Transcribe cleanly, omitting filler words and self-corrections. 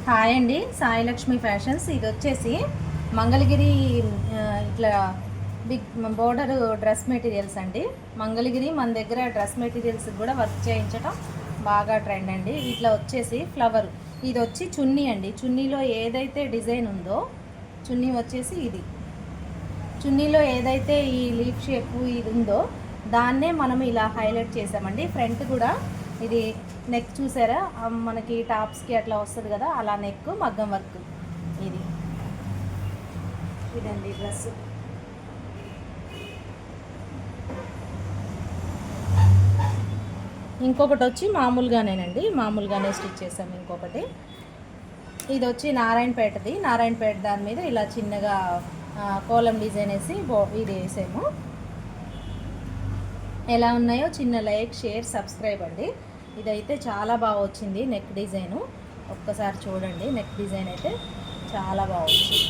Hi అండి, Sai Lakshmi fashions. ఇది వచ్చేసి మంగళగిరి ఇట్లా బిగ్ బోర్డర్ డ్రెస్ మెటీరియల్స్ అండి. మంగళగిరి మన దగ్గర డ్రెస్ మెటీరియల్స్ కూడా వర్క్ చేయించడం బాగా ట్రెండ్ అండి. ఇట్లా వచ్చేసి ఫ్లవర్, ఇది వచ్చి చున్నీ అండి. చున్నీలో ఏదైతే డిజైన్ ఉందో, చున్నీ వచ్చేసి ఇది, చున్నీలో ఏదైతే ఈ లీఫ్ షేప్ ఇది ఉందో దాన్నే మనం ఇలా హైలైట్ చేసామండి. ఫ్రంట్ కూడా ఇది నెక్ చూసారా, మనకి టాప్స్కి అట్లా వస్తుంది కదా, అలా నెక్ మగ్గం వర్క్. ఇదండి డ్రెస్. ఇంకొకటి వచ్చి మామూలుగానేనండి, మామూలుగానే స్టిచ్ చేసాము. ఇంకొకటి ఇది వచ్చి నారాయణపేటది. నారాయణపేట దాని మీద ఇలా చిన్నగా కోలం డిజైన్ వేసి ఇది వేసాము. ఎలా ఉన్నాయో చిన్న లైక్, షేర్, సబ్స్క్రైబ్ అండి. ఇదైతే చాలా బాగా వచ్చింది నెక్ డిజైను. ఒక్కసారి చూడండి, నెక్ డిజైన్ అయితే చాలా బాగా వచ్చింది.